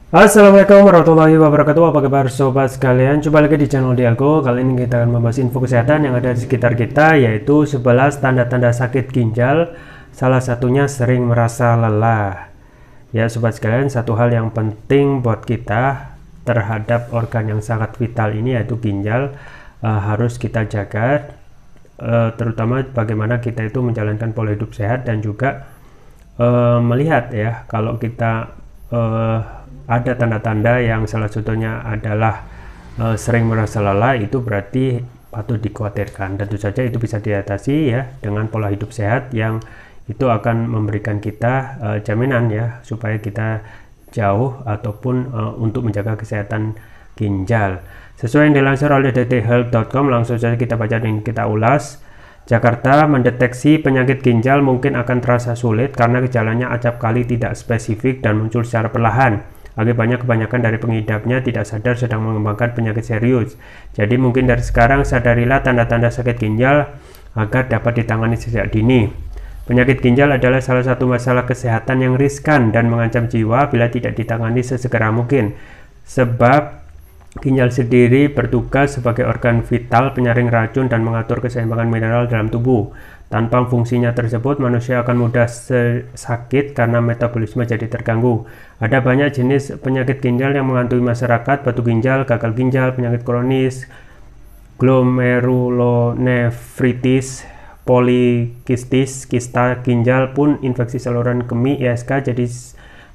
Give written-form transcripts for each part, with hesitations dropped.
Assalamualaikum warahmatullahi wabarakatuh. Apa kabar sobat sekalian? Coba lagi di channel Dialgo. Kali ini kita akan membahas info kesehatan yang ada di sekitar kita, yaitu 11 tanda-tanda sakit ginjal. Salah satunya sering merasa lelah. Ya sobat sekalian, satu hal yang penting buat kita terhadap organ yang sangat vital ini, yaitu ginjal, harus kita jaga, terutama bagaimana kita itu menjalankan pola hidup sehat dan juga melihat ya, kalau kita ada tanda-tanda yang salah satunya adalah sering merasa lelah, itu berarti patut dikhawatirkan. Tentu saja itu bisa diatasi ya dengan pola hidup sehat yang itu akan memberikan kita jaminan ya supaya kita jauh ataupun untuk menjaga kesehatan ginjal. Sesuai yang dilansir oleh dthealth.com, langsung saja kita baca dan kita ulas. Jakarta, mendeteksi penyakit ginjal mungkin akan terasa sulit karena gejalanya acap kali tidak spesifik dan muncul secara perlahan. Akibatnya kebanyakan dari pengidapnya tidak sadar sedang mengembangkan penyakit serius. Jadi mungkin dari sekarang sadarilah tanda-tanda sakit ginjal agar dapat ditangani sejak dini. Penyakit ginjal adalah salah satu masalah kesehatan yang riskan dan mengancam jiwa bila tidak ditangani sesegera mungkin. Sebab ginjal sendiri bertugas sebagai organ vital penyaring racun dan mengatur keseimbangan mineral dalam tubuh. Tanpa fungsinya tersebut, manusia akan mudah sakit karena metabolisme jadi terganggu. Ada banyak jenis penyakit ginjal yang menghantui masyarakat: batu ginjal, gagal ginjal, penyakit kronis, glomerulonefritis, polikistis, kista ginjal pun infeksi saluran kemih (ISK) jadi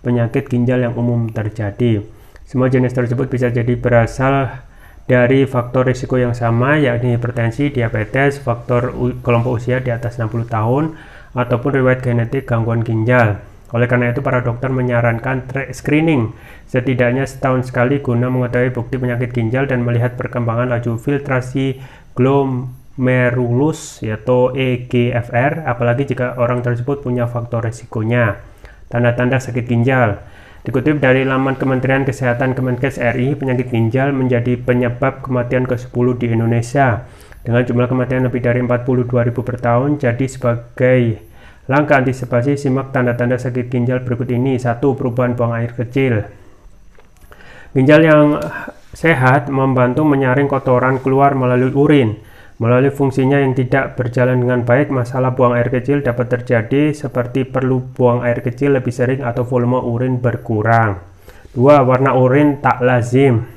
penyakit ginjal yang umum terjadi. Semua jenis tersebut bisa jadi berasal dari faktor risiko yang sama, yakni hipertensi, diabetes, faktor kelompok usia di atas 60 tahun, ataupun riwayat genetik gangguan ginjal. Oleh karena itu, para dokter menyarankan screening setidaknya setahun sekali guna mengetahui bukti penyakit ginjal dan melihat perkembangan laju filtrasi glomerulus atau EGFR, apalagi jika orang tersebut punya faktor risikonya. Tanda-tanda sakit ginjal. Dikutip dari laman Kementerian Kesehatan Kemenkes RI, penyakit ginjal menjadi penyebab kematian ke-10 di Indonesia dengan jumlah kematian lebih dari 42.000 per tahun. Jadi sebagai langkah antisipasi, simak tanda-tanda sakit ginjal berikut ini. 1. Perubahan buang air kecil. Ginjal yang sehat membantu menyaring kotoran keluar melalui urin. Melalui fungsinya yang tidak berjalan dengan baik, masalah buang air kecil dapat terjadi seperti perlu buang air kecil lebih sering atau volume urin berkurang. 2. Warna urin tak lazim.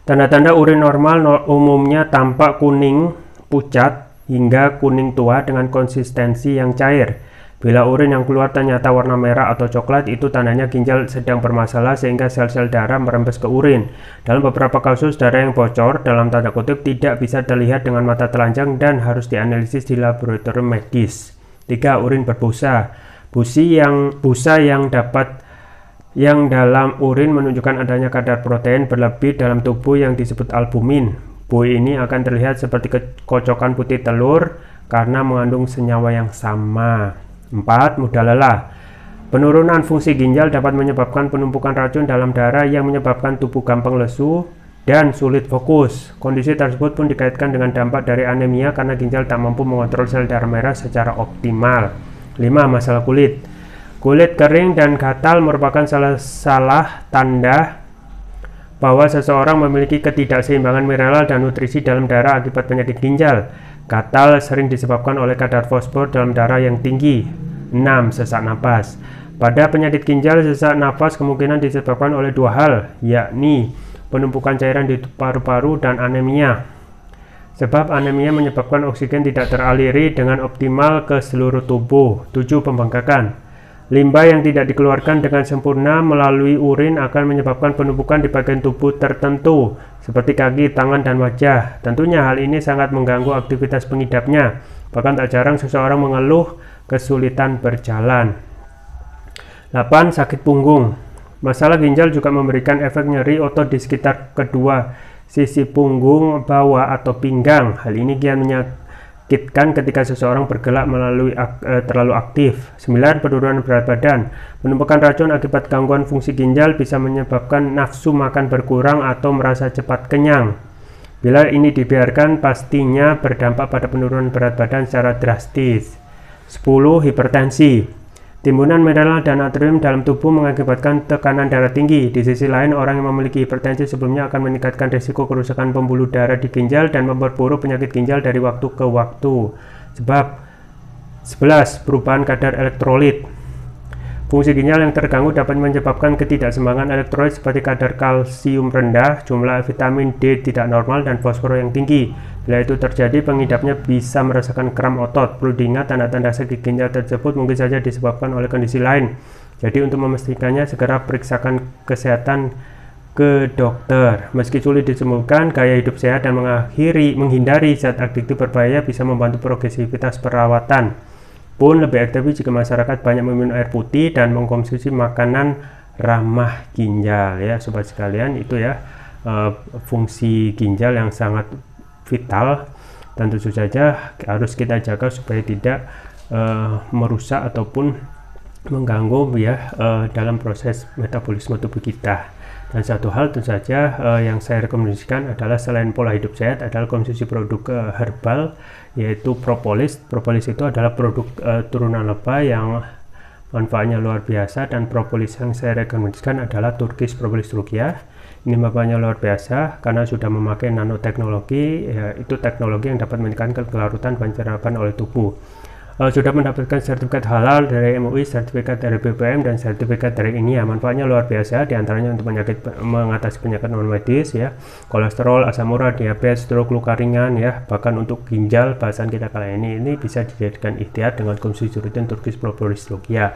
Tanda-tanda urin normal umumnya tampak kuning pucat hingga kuning tua dengan konsistensi yang cair. Bila urin yang keluar ternyata warna merah atau coklat, itu tandanya ginjal sedang bermasalah sehingga sel-sel darah merembes ke urin. Dalam beberapa kasus, darah yang bocor dalam tanda kutip tidak bisa terlihat dengan mata telanjang dan harus dianalisis di laboratorium medis. 3. Urin berbusa. Busa yang dalam urin menunjukkan adanya kadar protein berlebih dalam tubuh yang disebut albumin. Buih ini akan terlihat seperti kocokan putih telur karena mengandung senyawa yang sama. 4. Mudah lelah. Penurunan fungsi ginjal dapat menyebabkan penumpukan racun dalam darah yang menyebabkan tubuh gampang lesu dan sulit fokus. Kondisi tersebut pun dikaitkan dengan dampak dari anemia karena ginjal tak mampu mengontrol sel darah merah secara optimal. 5. Masalah kulit. Kulit kering dan gatal merupakan salah tanda bahwa seseorang memiliki ketidakseimbangan mineral dan nutrisi dalam darah akibat penyakit ginjal. Gatal sering disebabkan oleh kadar fosfor dalam darah yang tinggi. 6. Sesak napas. Pada penyakit ginjal, sesak napas kemungkinan disebabkan oleh dua hal, yakni penumpukan cairan di paru-paru dan anemia. Sebab anemia menyebabkan oksigen tidak teraliri dengan optimal ke seluruh tubuh. 7. Pembengkakan. Limbah yang tidak dikeluarkan dengan sempurna melalui urin akan menyebabkan penumpukan di bagian tubuh tertentu, seperti kaki, tangan, dan wajah. Tentunya hal ini sangat mengganggu aktivitas pengidapnya. Bahkan tak jarang seseorang mengeluh kesulitan berjalan. 8. Sakit punggung. Masalah ginjal juga memberikan efek nyeri otot di sekitar kedua sisi punggung bawah atau pinggang. Hal ini kian menyakitkan ketika seseorang bergerak terlalu aktif. 9. Penurunan berat badan. Penumpukan racun akibat gangguan fungsi ginjal bisa menyebabkan nafsu makan berkurang atau merasa cepat kenyang. Bila ini dibiarkan, pastinya berdampak pada penurunan berat badan secara drastis. 10. Hipertensi. Timbunan mineral dan natrium dalam tubuh mengakibatkan tekanan darah tinggi. Di sisi lain, orang yang memiliki hipertensi sebelumnya akan meningkatkan risiko kerusakan pembuluh darah di ginjal dan memperburuk penyakit ginjal dari waktu ke waktu. Sebab 11. Perubahan kadar elektrolit. Fungsi ginjal yang terganggu dapat menyebabkan ketidakseimbangan elektrolit seperti kadar kalsium rendah, jumlah vitamin D tidak normal, dan fosfor yang tinggi. Bila itu terjadi, pengidapnya bisa merasakan kram otot. Perlu diingat, tanda-tanda sakit ginjal tersebut mungkin saja disebabkan oleh kondisi lain. Jadi untuk memastikannya, segera periksakan kesehatan ke dokter. Meski sulit disembuhkan, gaya hidup sehat dan menghindari zat adiktif berbahaya bisa membantu progresivitas perawatan. Pun lebih efektif jika masyarakat banyak meminum air putih dan mengkonsumsi makanan ramah ginjal, ya sobat sekalian. Itu ya fungsi ginjal yang sangat vital, tentu saja harus kita jaga supaya tidak merusak ataupun mengganggu ya dalam proses metabolisme tubuh kita. Dan satu hal tentu saja yang saya rekomendasikan adalah selain pola hidup sehat adalah konsumsi produk herbal, yaitu propolis. Propolis itu adalah produk turunan lebah yang manfaatnya luar biasa, dan propolis yang saya rekomendasikan adalah Turkish Propolis Ruqyah. Ini manfaatnya luar biasa karena sudah memakai nanoteknologi, yaitu teknologi yang dapat meningkatkan kelarutan pencerapan oleh tubuh. Sudah mendapatkan sertifikat halal dari MUI, sertifikat dari BPOM, dan sertifikat dari INIA. Manfaatnya luar biasa, diantaranya untuk mengatasi penyakit non medis, ya, kolesterol, asam urat, diabetes, stroke, luka ringan, ya, bahkan untuk ginjal bahasan kita kali ini bisa dijadikan ikhtiar dengan konsumsi rutin Turkish Propolis Ruqyah.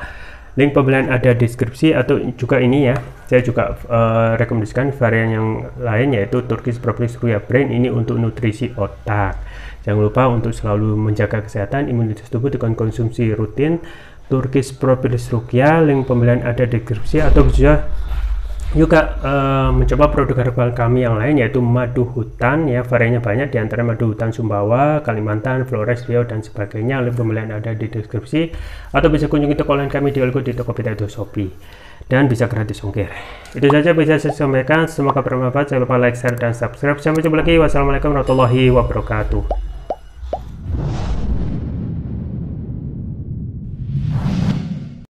Link pembelian ada di deskripsi, atau juga ini ya, saya juga rekomendasikan varian yang lain, yaitu Turkish Propolis Ruqyah Brain. Ini untuk nutrisi otak. Jangan lupa untuk selalu menjaga kesehatan imunitas tubuh dengan konsumsi rutin Turkish Propolis Ruqyah. Link pembelian ada di deskripsi, atau bisa juga mencoba produk herbal kami yang lain, yaitu madu hutan, ya, variannya banyak, diantara madu hutan Sumbawa, Kalimantan, Flores, Riau, dan sebagainya. Link pembelian ada di deskripsi, atau bisa kunjungi toko online kami di Tokopedia atau Shopee, dan bisa gratis ongkir. Itu saja bisa saya sampaikan, semoga bermanfaat. Jangan lupa like, share, dan subscribe. Sampai jumpa lagi. Wassalamualaikum warahmatullahi wabarakatuh.